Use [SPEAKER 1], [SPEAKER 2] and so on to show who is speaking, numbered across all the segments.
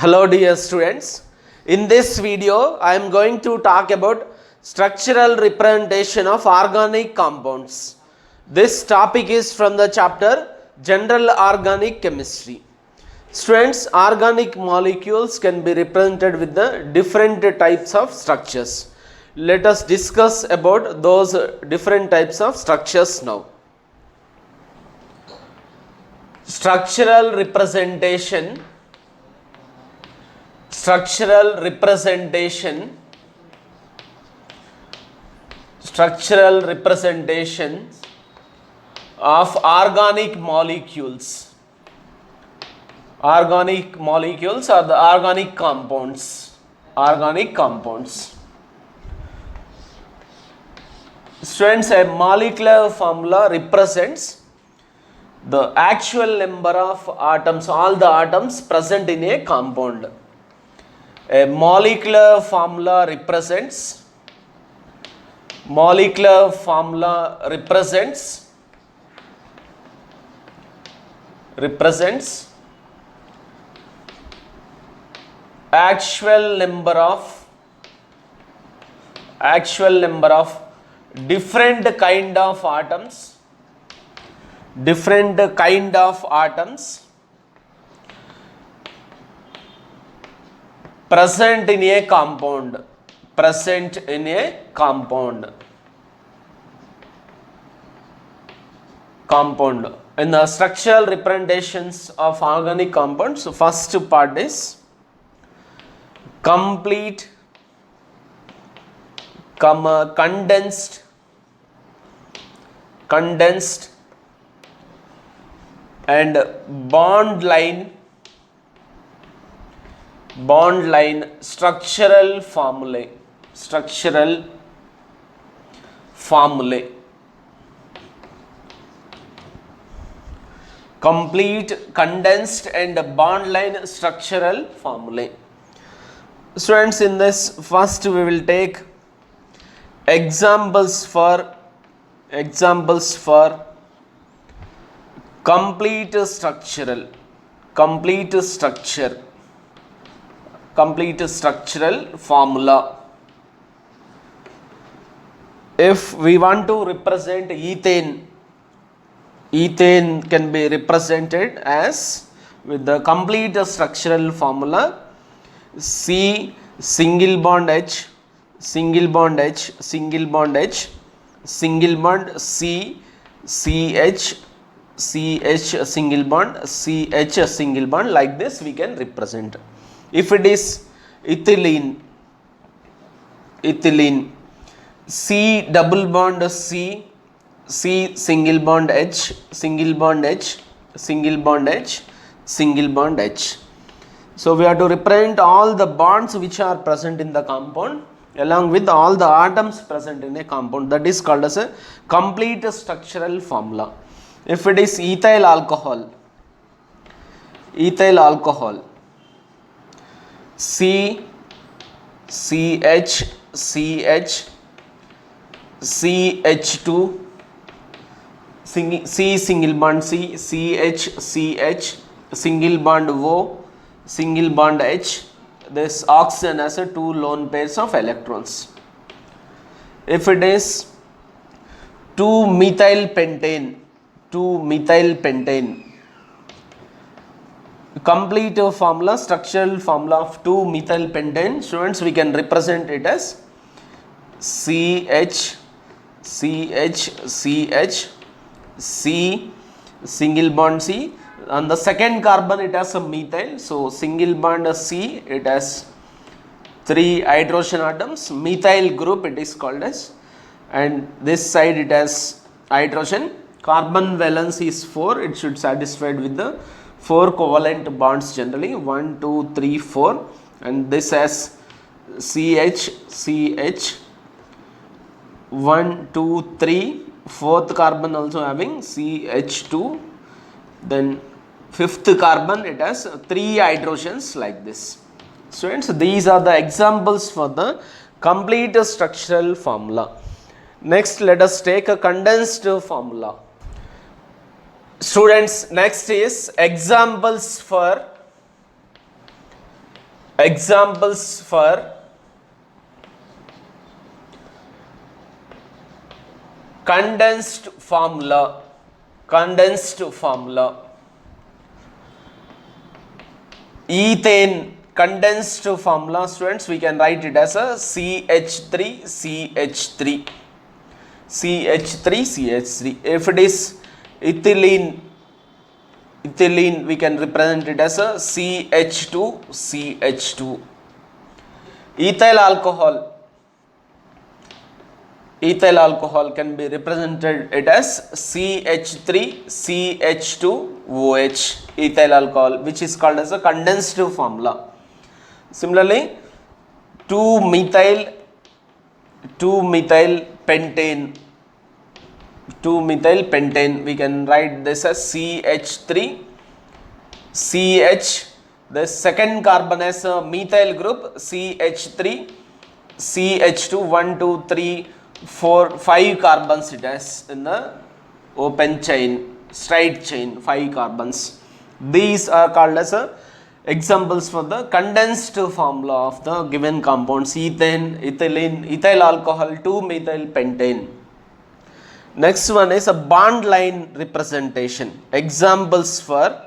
[SPEAKER 1] Hello dear students, in this video I am going to talk about structural representation of organic compounds. This topic is from the chapter General Organic Chemistry. Students, organic molecules can be represented with the different types of structures. Let us discuss about those different types of structures now. Structural representation of organic molecules are the organic compounds. Students, a molecular formula represents the actual number of atoms, all the atoms present in a compound. A molecular formula represents actual number of different kind of atoms present in a compound. In the structural representations of organic compounds, first part is complete, condensed and bond line structural formulae. Complete, condensed and bond line structural formulae. Students, in this first we will take examples for complete structural formula. If we want to represent ethane can be represented as with the complete structural formula C single bond H, single bond H, single bond H, single bond C, CH, CH single bond, CH single bond, like this we can represent. If it is ethylene, C double bond C, C single bond H, single bond H, single bond H, single bond H. So we have to represent all the bonds which are present in the compound along with all the atoms present in a compound. That is called as a complete structural formula. If it is ethyl alcohol, C, CH, CH, CH2, C single bond C, CH, CH, single bond O, single bond H. This oxygen has a two lone pairs of electrons. If it is 2-methylpentane, complete formula, structural formula of 2-methylpentane, students, we can represent it as CH, CH, CH, C single bond C. On the second carbon it has a methyl, so single bond C, it has 3 hydrogen atoms, methyl group it is called as, and this side it has hydrogen. Carbon valence is 4, it should satisfied with the 4 covalent bonds generally, 1, 2, 3, 4, and this has CH, CH, 1, 2, 3, fourth carbon also having CH2, then fifth carbon it has 3 hydrogens, like this. Students, these are the examples for the complete structural formula. Next, let us take a condensed formula. Students, next is examples for Examples for condensed formula. Condensed formula. Ethane condensed formula, students, we can write it as a CH3 CH3 CH3 CH3. If it is ethylene, we can represent it as a CH2 CH2. Ethyl alcohol can be represented it as CH3 CH2OH, ethyl alcohol, which is called as a condensed formula. Similarly, 2-methyl pentane, we can write this as CH3 CH. The second carbon as a methyl group, CH3 CH2, 1 2 3 4 5 carbons it has in the open chain, straight chain, 5 carbons. These are called as examples for the condensed formula of the given compounds: ethane, ethylene, ethyl alcohol, 2-methyl pentane. Next one is a bond line representation. Examples for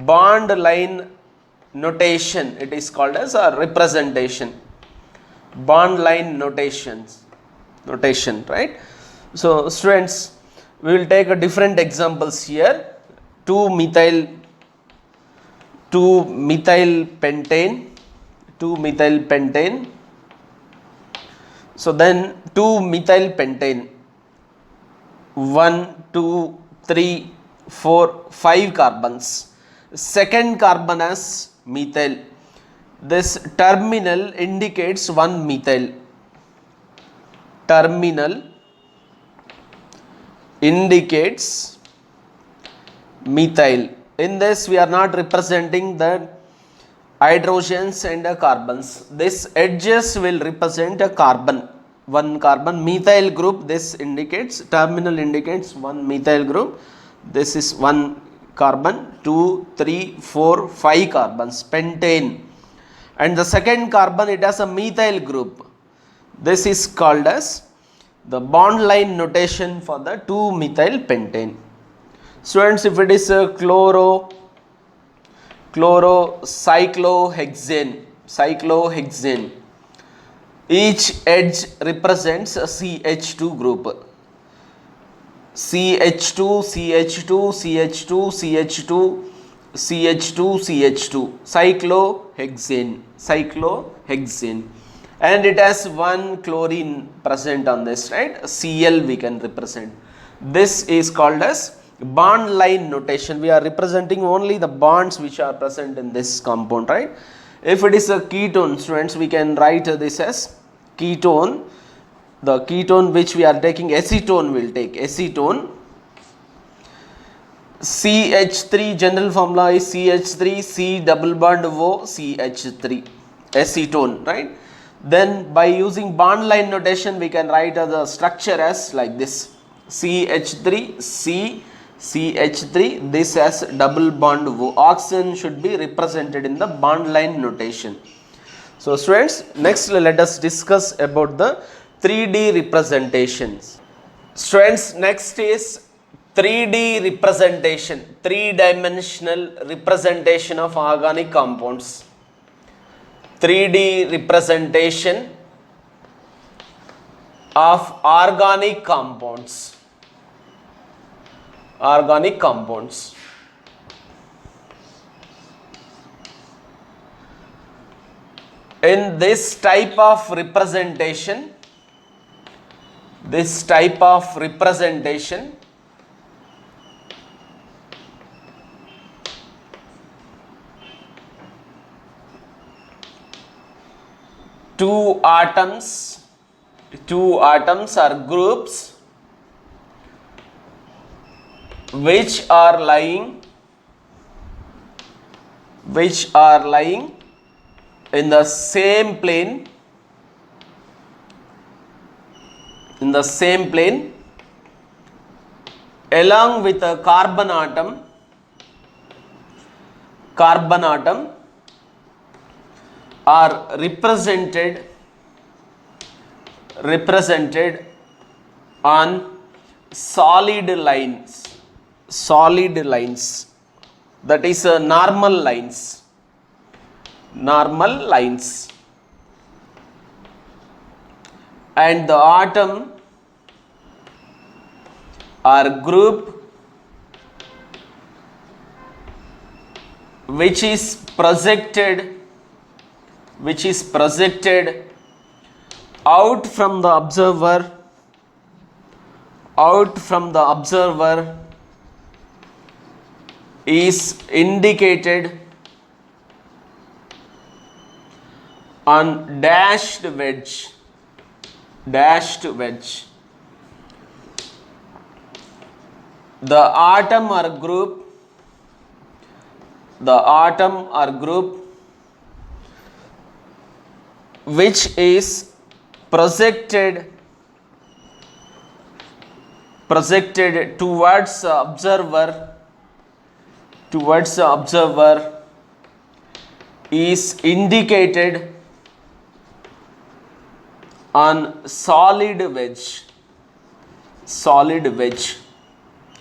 [SPEAKER 1] bond line notation, it is called as a representation. Bond line notation, right? So students, we will take a different examples here. 2-methyl pentane. So then 2-methyl pentane, 1 2 3 4 5 carbons. Second carbon as methyl. This terminal indicates 1-methyl. Terminal indicates methyl. In this we are not representing the hydrogens and carbons. This edges will represent a carbon, 1 carbon. Methyl group, this indicates, terminal indicates 1 methyl group. This is 1 carbon, 2 3 4 5 carbons, pentane. And the second carbon, it has a methyl group. This is called as the bond line notation for the 2-methyl pentane. Students, if it is a cyclohexane, each edge represents a CH2 group. CH2, CH2, CH2, CH2, CH2, CH2, cyclohexane, and it has 1 chlorine present on this, right? Cl we can represent. This is called as bond line notation. We are representing only the bonds which are present in this compound, right? If it is a ketone, students, we can write this as ketone. The ketone which we are taking, acetone, will take acetone. CH3, general formula is CH3 C double bond O CH3, acetone, right? Then by using bond line notation, we can write the structure as like this: CH3 C CH3, this as double bond O. Oxygen should be represented in the bond line notation. So students, next let us discuss about the 3D representations. Students, next is 3D representation, 3-dimensional representation of organic compounds. 3D representation of organic compounds. In this type of representation, two atoms are groups which are lying in the same plane, along with a carbon atom carbon atom are represented on solid lines, that is normal lines, and the atom or group which is projected out from the observer is indicated on dashed wedge. The atom or group which is projected towards the observer is indicated on solid wedge.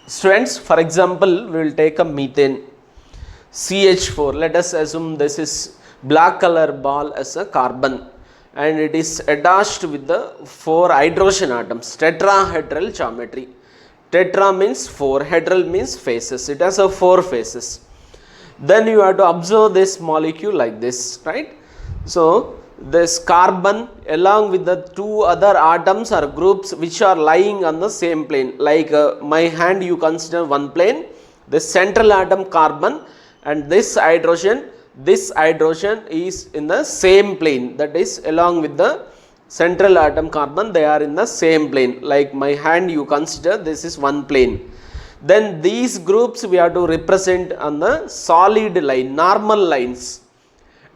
[SPEAKER 1] Students, for example, we will take a methane CH4. Let us assume this is black color ball as a carbon, and it is attached with the 4 hydrogen atoms, tetrahedral geometry. Tetra means 4, hedral means faces. It has a 4 faces. Then you have to observe this molecule like this, right? So this carbon along with the 2 other atoms or groups which are lying on the same plane. Like my hand, you consider one plane, the central atom carbon, and this hydrogen is in the same plane, that is along with the central atom carbon, they are in the same plane. Like my hand, you consider this is one plane. Then these groups we have to represent on the solid line, normal lines,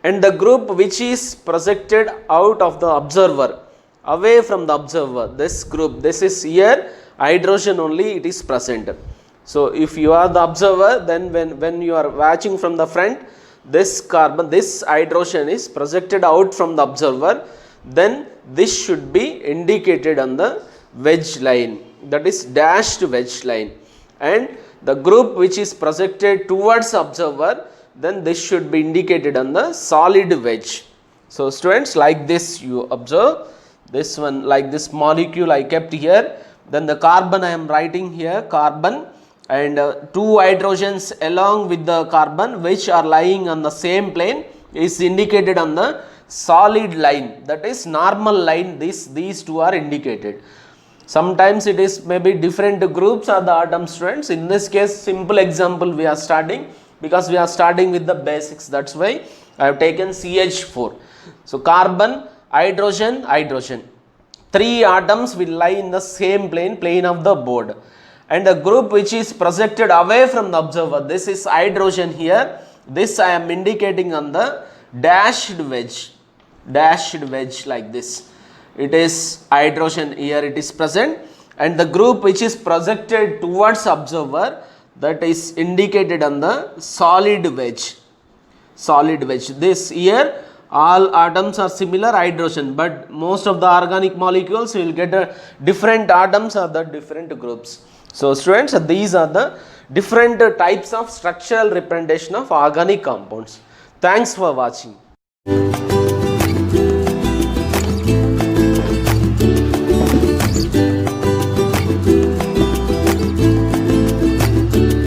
[SPEAKER 1] and the group which is projected out of the observer, away from the observer, this group, this is here hydrogen only it is present. So if you are the observer, then when you are watching from the front, this hydrogen is projected out from the observer, then this should be indicated on the wedge line, that is dashed wedge line, and the group which is projected towards the observer, then this should be indicated on the solid wedge. So students, like this you observe, this one, like this molecule I kept here, then the carbon I am writing here, carbon, and 2 hydrogens along with the carbon which are lying on the same plane is indicated on the solid line, that is normal line. These 2 are indicated. Sometimes it is maybe different groups or the atom, students. In this case, simple example we are starting, because we are starting with the basics, that's why I have taken CH4. So carbon, hydrogen, 3 atoms will lie in the same plane of the board, and the group which is projected away from the observer, this is hydrogen here, this I am indicating on the dashed wedge like this. It is hydrogen here, it is present, and the group which is projected towards observer, that is indicated on the solid wedge. This here all atoms are similar hydrogen, but most of the organic molecules will get a different atoms or the different groups. So students, these are the different types of structural representation of organic compounds. Thanks for watching.